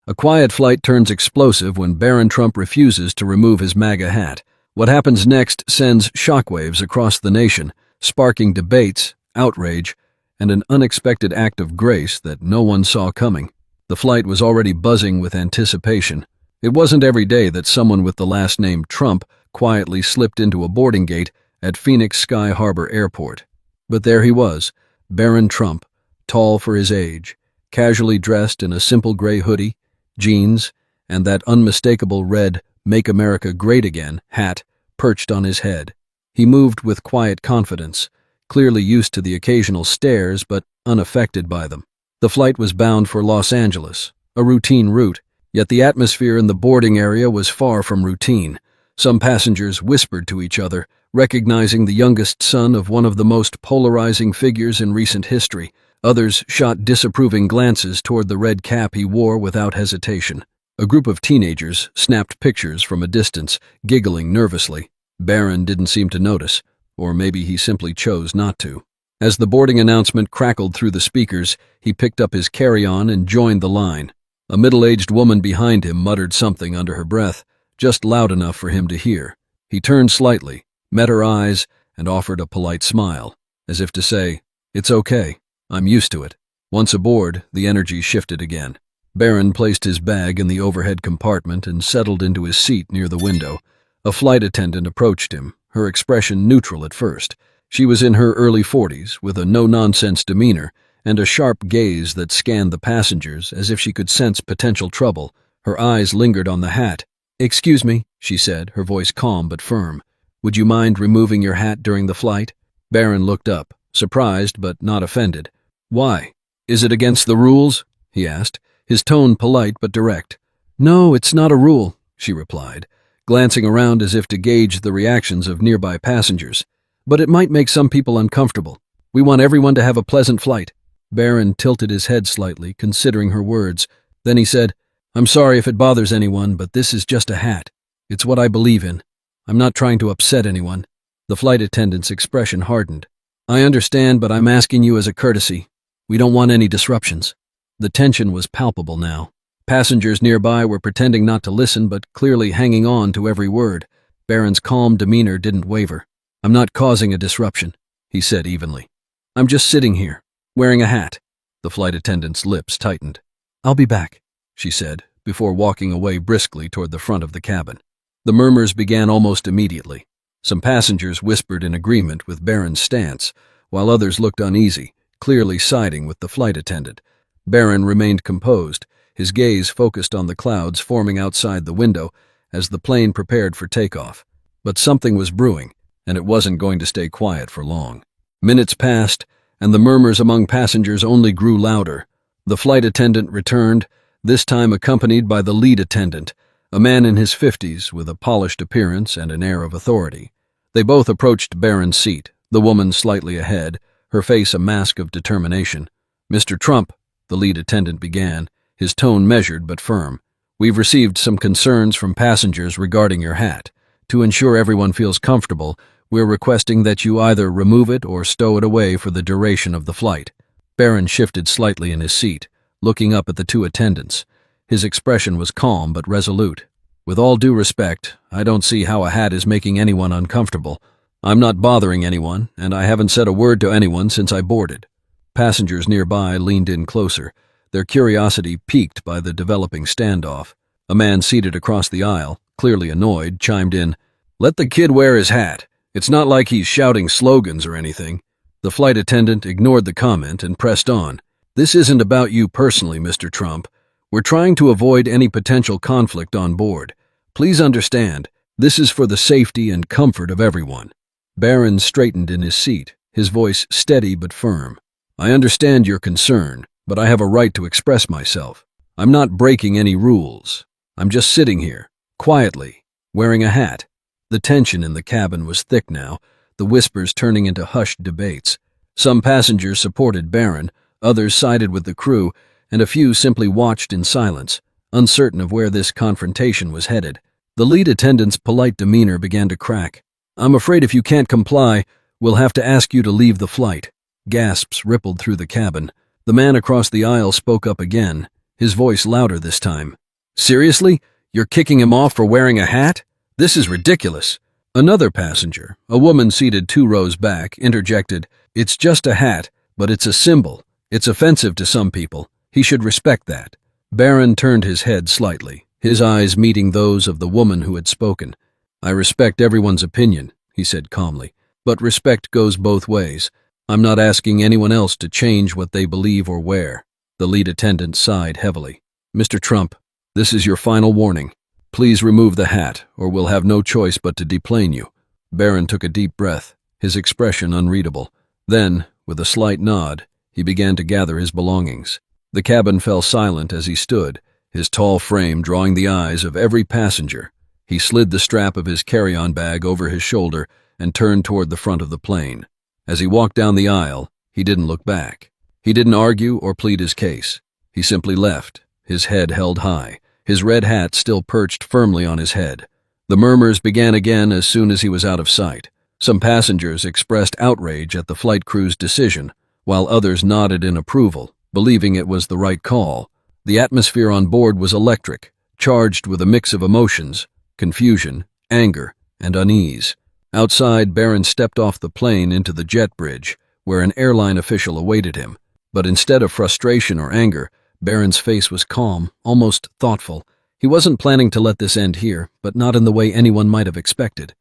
A quiet flight turns explosive when Barron Trump refuses to remove his MAGA hat. What happens next sends shockwaves across the nation, sparking debates, outrage, and an unexpected act of grace that no one saw coming. The flight was already buzzing with anticipation. It wasn't every day that someone with the last name Trump quietly slipped into a boarding gate at Phoenix Sky Harbor Airport. But there he was, Barron Trump, tall for his age, casually dressed in a simple gray hoodie, jeans, and that unmistakable red "Make America Great Again" hat perched on his head. He moved with quiet confidence, clearly used to the occasional stares but unaffected by them. The flight was bound for Los Angeles, a routine route, yet the atmosphere in the boarding area was far from routine. Some passengers whispered to each other, recognizing the youngest son of one of the most polarizing figures in recent history. Others shot disapproving glances toward the red cap he wore without hesitation. A group of teenagers snapped pictures from a distance, giggling nervously. Barron didn't seem to notice, or maybe he simply chose not to. As the boarding announcement crackled through the speakers, he picked up his carry-on and joined the line. A middle-aged woman behind him muttered something under her breath, just loud enough for him to hear. He turned slightly, met her eyes, and offered a polite smile, as if to say, "It's okay. I'm used to it." Once aboard, the energy shifted again. Barron placed his bag in the overhead compartment and settled into his seat near the window. A flight attendant approached him, her expression neutral at first. She was in her early 40s, with a no-nonsense demeanor and a sharp gaze that scanned the passengers as if she could sense potential trouble. Her eyes lingered on the hat. "Excuse me," she said, her voice calm but firm. "Would you mind removing your hat during the flight?" Barron looked up, surprised but not offended. "Why? Is it against the rules?" he asked, his tone polite but direct. "No, it's not a rule," she replied, glancing around as if to gauge the reactions of nearby passengers. "But it might make some people uncomfortable. We want everyone to have a pleasant flight." Barron tilted his head slightly, considering her words. Then he said, "I'm sorry if it bothers anyone, but this is just a hat. It's what I believe in. I'm not trying to upset anyone." The flight attendant's expression hardened. "I understand, but I'm asking you as a courtesy. We don't want any disruptions." The tension was palpable now. Passengers nearby were pretending not to listen, but clearly hanging on to every word. Barron's calm demeanor didn't waver. "I'm not causing a disruption," he said evenly. "I'm just sitting here, wearing a hat." The flight attendant's lips tightened. "I'll be back," she said, before walking away briskly toward the front of the cabin. The murmurs began almost immediately. Some passengers whispered in agreement with Barron's stance, while others looked uneasy, clearly siding with the flight attendant. Barron remained composed, his gaze focused on the clouds forming outside the window as the plane prepared for takeoff. But something was brewing, and it wasn't going to stay quiet for long. Minutes passed, and the murmurs among passengers only grew louder. The flight attendant returned, this time accompanied by the lead attendant, a man in his 50s with a polished appearance and an air of authority. They both approached Barron's seat, the woman slightly ahead, her face a mask of determination. "Mr. Trump," the lead attendant began, his tone measured but firm, "we've received some concerns from passengers regarding your hat. To ensure everyone feels comfortable, we're requesting that you either remove it or stow it away for the duration of the flight." Barron shifted slightly in his seat, looking up at the two attendants. His expression was calm but resolute. "With all due respect, I don't see how a hat is making anyone uncomfortable. I'm not bothering anyone, and I haven't said a word to anyone since I boarded." Passengers nearby leaned in closer, their curiosity piqued by the developing standoff. A man seated across the aisle, clearly annoyed, chimed in, "Let the kid wear his hat. It's not like he's shouting slogans or anything." The flight attendant ignored the comment and pressed on. "This isn't about you personally, Mr. Trump. We're trying to avoid any potential conflict on board. Please understand, this is for the safety and comfort of everyone." Barron straightened in his seat, his voice steady but firm. "I understand your concern, but I have a right to express myself. I'm not breaking any rules. I'm just sitting here, quietly, wearing a hat." The tension in the cabin was thick now, the whispers turning into hushed debates. Some passengers supported Barron, others sided with the crew, and a few simply watched in silence, uncertain of where this confrontation was headed. The lead attendant's polite demeanor began to crack. "I'm afraid if you can't comply, we'll have to ask you to leave the flight." Gasps rippled through the cabin. The man across the aisle spoke up again, his voice louder this time. "Seriously? You're kicking him off for wearing a hat? This is ridiculous." Another passenger, a woman seated 2 rows back, interjected, "It's just a hat, but it's a symbol. It's offensive to some people. He should respect that." Barron turned his head slightly, his eyes meeting those of the woman who had spoken. "I respect everyone's opinion," he said calmly, "but respect goes both ways. I'm not asking anyone else to change what they believe or wear." The lead attendant sighed heavily. "Mr. Trump, this is your final warning. Please remove the hat, or we'll have no choice but to deplane you." Barron took a deep breath, his expression unreadable. Then, with a slight nod, he began to gather his belongings. The cabin fell silent as he stood, his tall frame drawing the eyes of every passenger. He slid the strap of his carry-on bag over his shoulder and turned toward the front of the plane. As he walked down the aisle, he didn't look back. He didn't argue or plead his case. He simply left, his head held high, his red hat still perched firmly on his head. The murmurs began again as soon as he was out of sight. Some passengers expressed outrage at the flight crew's decision, while others nodded in approval, believing it was the right call. The atmosphere on board was electric, charged with a mix of emotions, confusion, anger, and unease. Outside, Barron stepped off the plane into the jet bridge, where an airline official awaited him. But instead of frustration or anger, Barron's face was calm, almost thoughtful. He wasn't planning to let this end here, but not in the way anyone might have expected.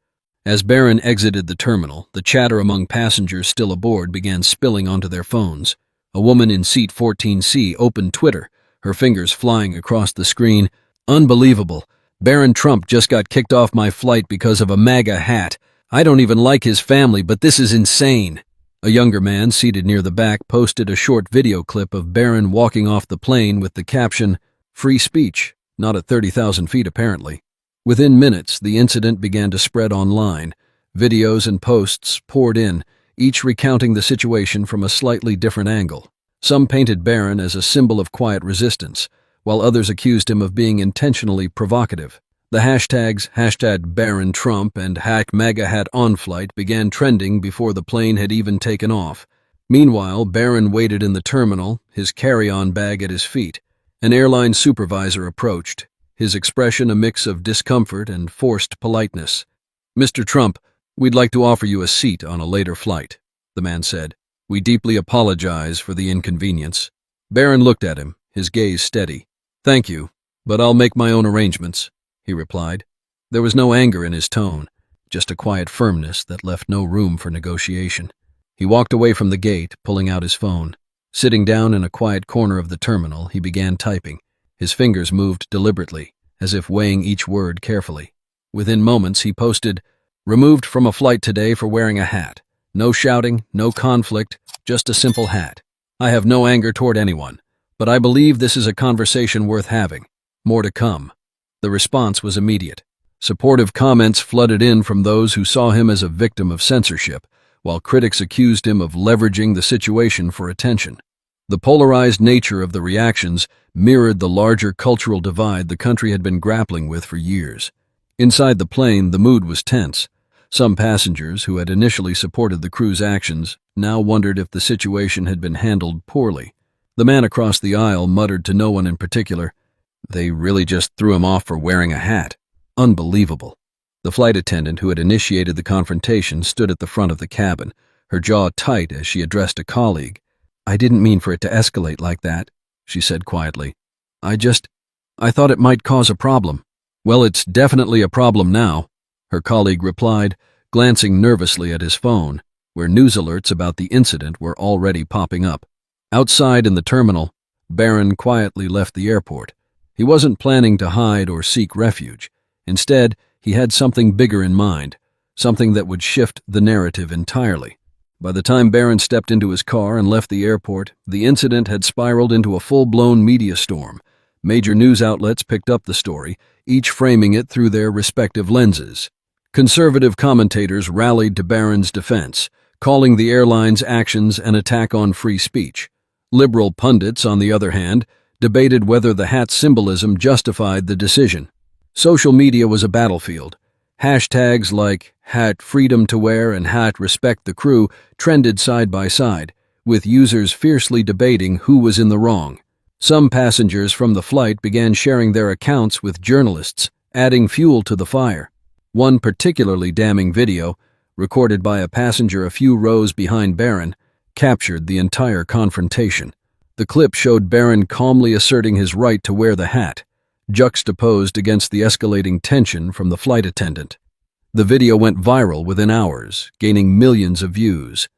As Barron exited the terminal, the chatter among passengers still aboard began spilling onto their phones. A woman in seat 14C opened Twitter, her fingers flying across the screen. "Unbelievable. Barron Trump just got kicked off my flight because of a MAGA hat. I don't even like his family, but this is insane." A younger man seated near the back posted a short video clip of Barron walking off the plane with the caption, "Free speech, not at 30,000 feet apparently." Within minutes, the incident began to spread online. Videos and posts poured in, each recounting the situation from a slightly different angle. Some painted Barron as a symbol of quiet resistance, while others accused him of being intentionally provocative. The hashtags #Barron Trump and #MAGAHatOnFlight began trending before the plane had even taken off. Meanwhile, Barron waited in the terminal, his carry-on bag at his feet. An airline supervisor approached, his expression a mix of discomfort and forced politeness. "Mr. Trump, we'd like to offer you a seat on a later flight," the man said. "We deeply apologize for the inconvenience." Barron looked at him, his gaze steady. "Thank you, but I'll make my own arrangements," he replied. There was no anger in his tone, just a quiet firmness that left no room for negotiation. He walked away from the gate, pulling out his phone. Sitting down in a quiet corner of the terminal, he began typing. His fingers moved deliberately, as if weighing each word carefully. Within moments, he posted, "Removed from a flight today for wearing a hat. No shouting, no conflict, just a simple hat. I have no anger toward anyone, but I believe this is a conversation worth having. More to come." The response was immediate. Supportive comments flooded in from those who saw him as a victim of censorship, while critics accused him of leveraging the situation for attention. The polarized nature of the reactions mirrored the larger cultural divide the country had been grappling with for years. Inside the plane, the mood was tense. Some passengers who had initially supported the crew's actions now wondered if the situation had been handled poorly. The man across the aisle muttered to no one in particular, "They really just threw him off for wearing a hat. Unbelievable." The flight attendant who had initiated the confrontation stood at the front of the cabin, her jaw tight as she addressed a colleague. "I didn't mean for it to escalate like that," she said quietly. I thought it might cause a problem." "Well, it's definitely a problem now," her colleague replied, glancing nervously at his phone, where news alerts about the incident were already popping up. Outside in the terminal, Barron quietly left the airport. He wasn't planning to hide or seek refuge. Instead, he had something bigger in mind, something that would shift the narrative entirely. By the time Barron stepped into his car and left the airport, the incident had spiraled into a full-blown media storm. Major news outlets picked up the story, each framing it through their respective lenses. Conservative commentators rallied to Barron's defense, calling the airline's actions an attack on free speech. Liberal pundits, on the other hand, debated whether the hat's symbolism justified the decision. Social media was a battlefield. Hashtags like #freedom-to-wear and #respect the crew trended side by side, with users fiercely debating who was in the wrong. Some passengers from the flight began sharing their accounts with journalists, adding fuel to the fire. One particularly damning video, recorded by a passenger a few rows behind Barron, captured the entire confrontation. The clip showed Barron calmly asserting his right to wear the hat, juxtaposed against the escalating tension from the flight attendant. The video went viral within hours, gaining millions of views.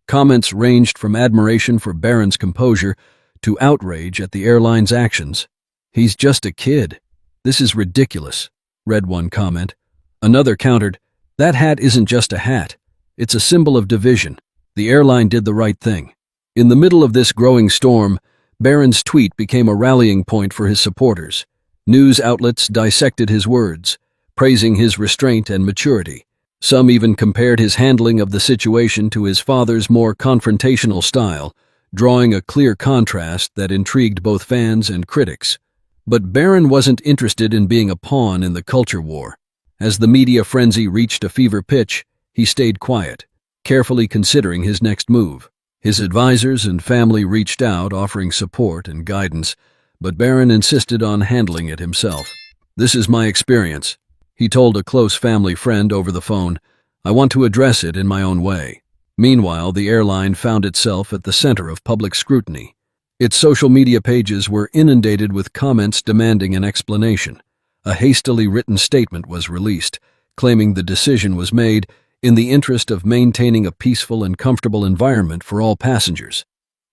Comments ranged from admiration for Barron's composure to outrage at the airline's actions. "He's just a kid. This is ridiculous," read one comment. Another countered, "That hat isn't just a hat. It's a symbol of division. The airline did the right thing." In the middle of this growing storm, Barron's tweet became a rallying point for his supporters. News outlets dissected his words, praising his restraint and maturity. Some even compared his handling of the situation to his father's more confrontational style, drawing a clear contrast that intrigued both fans and critics. But Barron wasn't interested in being a pawn in the culture war. As the media frenzy reached a fever pitch, he stayed quiet, carefully considering his next move. His advisors and family reached out, offering support and guidance, but Barron insisted on handling it himself. "This is my experience," he told a close family friend over the phone. "I want to address it in my own way." Meanwhile, the airline found itself at the center of public scrutiny. Its social media pages were inundated with comments demanding an explanation. A hastily written statement was released, claiming the decision was made in the interest of maintaining a peaceful and comfortable environment for all passengers.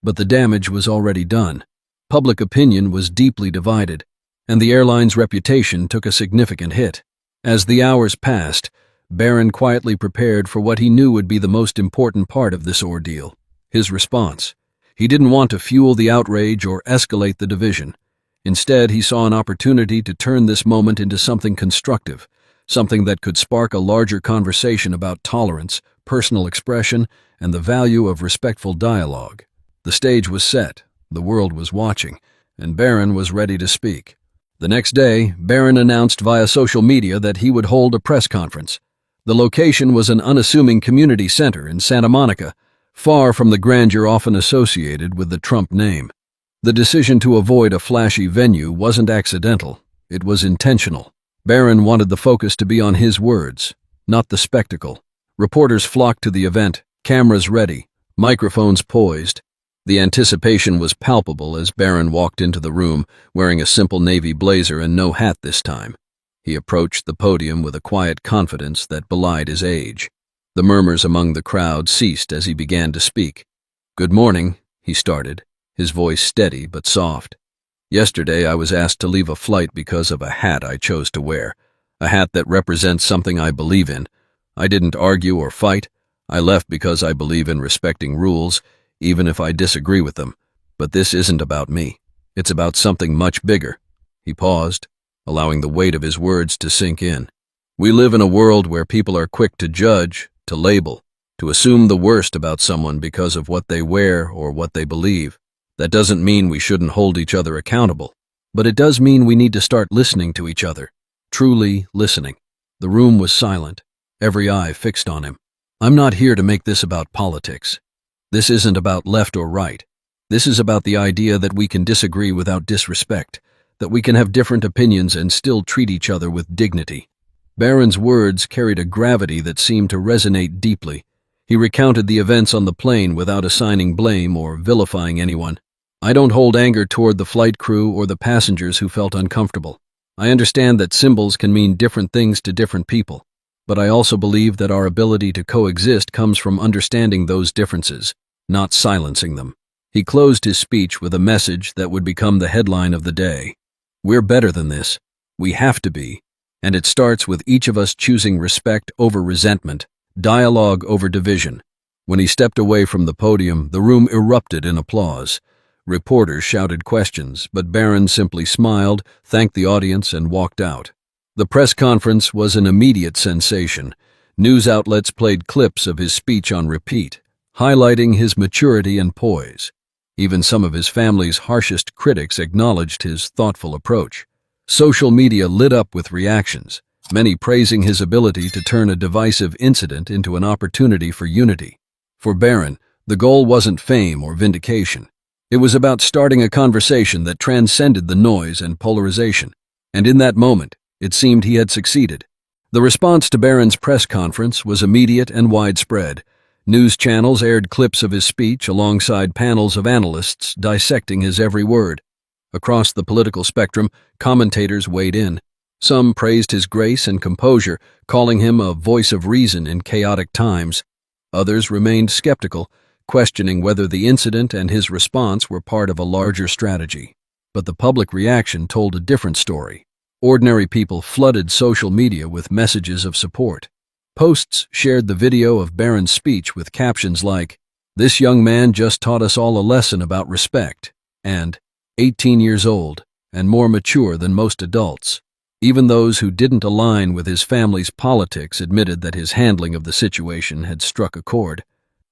But the damage was already done. Public opinion was deeply divided, and the airline's reputation took a significant hit. As the hours passed, Barron quietly prepared for what he knew would be the most important part of this ordeal: his response. He didn't want to fuel the outrage or escalate the division. Instead, he saw an opportunity to turn this moment into something constructive, something that could spark a larger conversation about tolerance, personal expression, and the value of respectful dialogue. The stage was set, the world was watching, and Barron was ready to speak. The next day, Barron announced via social media that he would hold a press conference. The location was an unassuming community center in Santa Monica, far from the grandeur often associated with the Trump name. The decision to avoid a flashy venue wasn't accidental, it was intentional. Barron wanted the focus to be on his words, not the spectacle. Reporters flocked to the event, cameras ready, microphones poised. The anticipation was palpable as Barron walked into the room, wearing a simple navy blazer and no hat this time. He approached the podium with a quiet confidence that belied his age. The murmurs among the crowd ceased as he began to speak. "Good morning," he started, his voice steady but soft. "Yesterday I was asked to leave a flight because of a hat I chose to wear, a hat that represents something I believe in. I didn't argue or fight. I left because I believe in respecting rules, even if I disagree with them. But this isn't about me. It's about something much bigger." He paused, allowing the weight of his words to sink in. "We live in a world where people are quick to judge, to label, to assume the worst about someone because of what they wear or what they believe. That doesn't mean we shouldn't hold each other accountable, but it does mean we need to start listening to each other, truly listening." The room was silent, every eye fixed on him. "I'm not here to make this about politics. This isn't about left or right. This is about the idea that we can disagree without disrespect, that we can have different opinions and still treat each other with dignity." Barron's words carried a gravity that seemed to resonate deeply. He recounted the events on the plane without assigning blame or vilifying anyone. "I don't hold anger toward the flight crew or the passengers who felt uncomfortable. I understand that symbols can mean different things to different people, but I also believe that our ability to coexist comes from understanding those differences, not silencing them." He closed his speech with a message that would become the headline of the day. "We're better than this. We have to be. And it starts with each of us choosing respect over resentment, dialogue over division." When he stepped away from the podium, the room erupted in applause. Reporters shouted questions, but Barron simply smiled, thanked the audience, and walked out. The press conference was an immediate sensation. News outlets played clips of his speech on repeat, highlighting his maturity and poise. Even some of his family's harshest critics acknowledged his thoughtful approach. Social media lit up with reactions, many praising his ability to turn a divisive incident into an opportunity for unity. For Barron, the goal wasn't fame or vindication. It was about starting a conversation that transcended the noise and polarization. And in that moment, it seemed he had succeeded. The response to Barron's press conference was immediate and widespread. News channels aired clips of his speech alongside panels of analysts dissecting his every word. Across the political spectrum, commentators weighed in. Some praised his grace and composure, calling him a voice of reason in chaotic times. Others remained skeptical, questioning whether the incident and his response were part of a larger strategy. But the public reaction told a different story. Ordinary people flooded social media with messages of support. Posts shared the video of Barron's speech with captions like, "This young man just taught us all a lesson about respect," and 18 years old and more mature than most adults. Even those who didn't align with his family's politics admitted that his handling of the situation had struck a chord.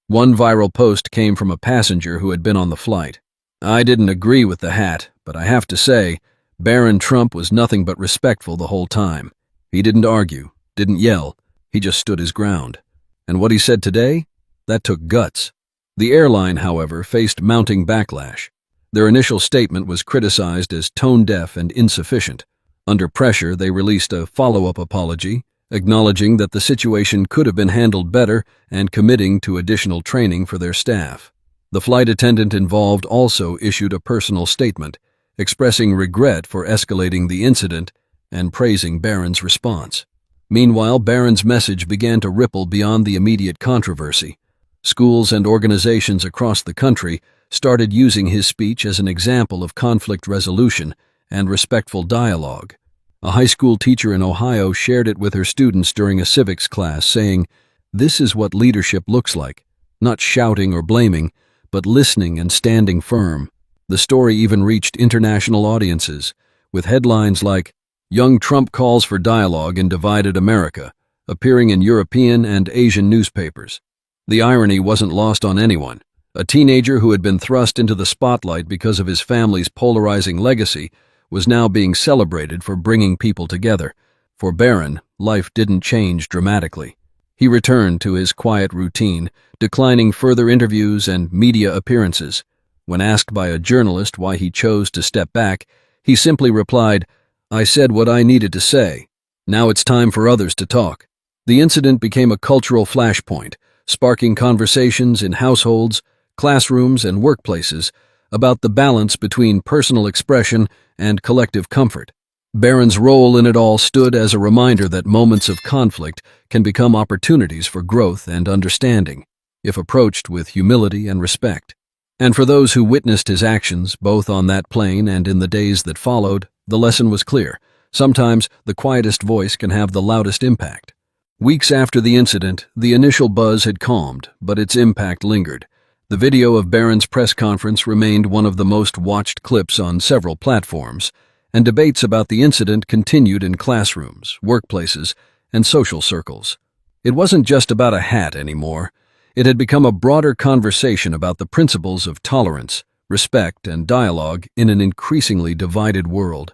One viral post came from a passenger who had been on the flight. "I didn't agree with the hat, but I have to say, Barron Trump was nothing but respectful the whole time. He didn't argue, didn't yell, he just stood his ground. And what he said today? That took guts." The airline, however, faced mounting backlash. Their initial statement was criticized as tone-deaf and insufficient. Under pressure, they released a follow-up apology, acknowledging that the situation could have been handled better and committing to additional training for their staff. The flight attendant involved also issued a personal statement, expressing regret for escalating the incident and praising Barron's response. Meanwhile, Barron's message began to ripple beyond the immediate controversy. Schools and organizations across the country started using his speech as an example of conflict resolution and respectful dialogue. A high school teacher in Ohio shared it with her students during a civics class, saying, "This is what leadership looks like, not shouting or blaming, but listening and standing firm." The story even reached international audiences, with headlines like, "Young Trump calls for dialogue in divided America," appearing in European and Asian newspapers. The irony wasn't lost on anyone. A teenager who had been thrust into the spotlight because of his family's polarizing legacy was now being celebrated for bringing people together. For Barron, life didn't change dramatically. He returned to his quiet routine, declining further interviews and media appearances. When asked by a journalist why he chose to step back, he simply replied, "I said what I needed to say. Now it's time for others to talk." The incident became a cultural flashpoint, sparking conversations in households, classrooms, and workplaces about the balance between personal expression and collective comfort. Barron's role in it all stood as a reminder that moments of conflict can become opportunities for growth and understanding, if approached with humility and respect. And for those who witnessed his actions, both on that plane and in the days that followed, the lesson was clear. Sometimes the quietest voice can have the loudest impact. Weeks after the incident, the initial buzz had calmed, but its impact lingered. The video of Barron's press conference remained one of the most watched clips on several platforms, and debates about the incident continued in classrooms, workplaces, and social circles. It wasn't just about a hat anymore. It had become a broader conversation about the principles of tolerance, respect, and dialogue in an increasingly divided world.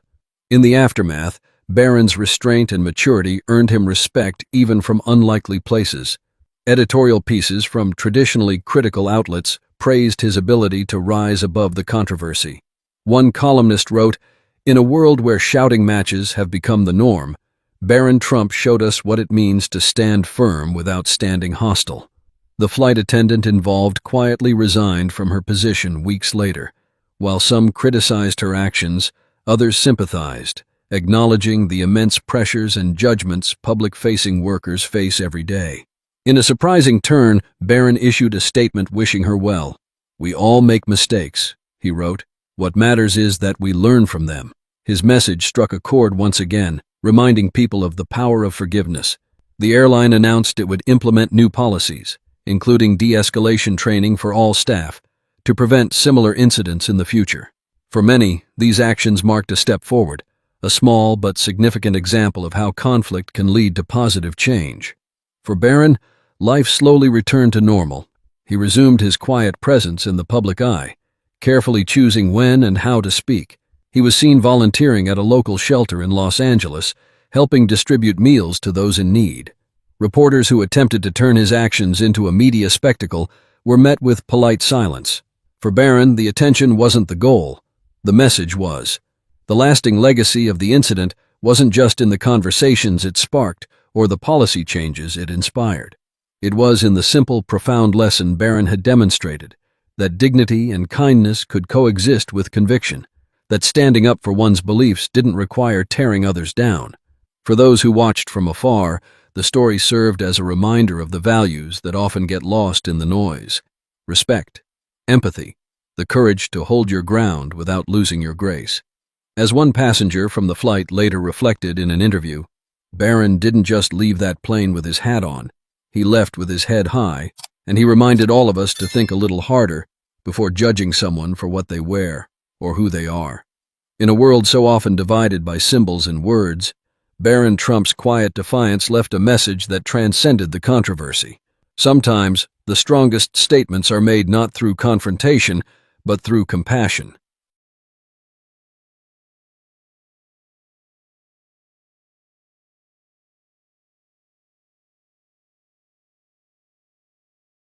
In the aftermath, Barron's restraint and maturity earned him respect even from unlikely places. Editorial pieces from traditionally critical outlets praised his ability to rise above the controversy. One columnist wrote, "In a world where shouting matches have become the norm, Barron Trump showed us what it means to stand firm without standing hostile." The flight attendant involved quietly resigned from her position weeks later. While some criticized her actions, others sympathized, acknowledging the immense pressures and judgments public-facing workers face every day. In a surprising turn, Barron issued a statement wishing her well. "We all make mistakes," he wrote. "What matters is that we learn from them." His message struck a chord once again, reminding people of the power of forgiveness. The airline announced it would implement new policies, including de-escalation training for all staff, to prevent similar incidents in the future. For many, these actions marked a step forward, a small but significant example of how conflict can lead to positive change. For Barron, life slowly returned to normal. He resumed his quiet presence in the public eye, carefully choosing when and how to speak. He was seen volunteering at a local shelter in Los Angeles, helping distribute meals to those in need. Reporters who attempted to turn his actions into a media spectacle were met with polite silence. For Barron, the attention wasn't the goal. The message was. The lasting legacy of the incident wasn't just in the conversations it sparked or the policy changes it inspired. It was in the simple, profound lesson Barron had demonstrated, that dignity and kindness could coexist with conviction, that standing up for one's beliefs didn't require tearing others down. For those who watched from afar, the story served as a reminder of the values that often get lost in the noise: respect, empathy, the courage to hold your ground without losing your grace. As one passenger from the flight later reflected in an interview, Barron didn't just leave that plane with his hat on. He left with his head high, and he reminded all of us to think a little harder before judging someone for what they wear or who they are. In a world so often divided by symbols and words, Barron Trump's quiet defiance left a message that transcended the controversy. Sometimes, the strongest statements are made not through confrontation, but through compassion.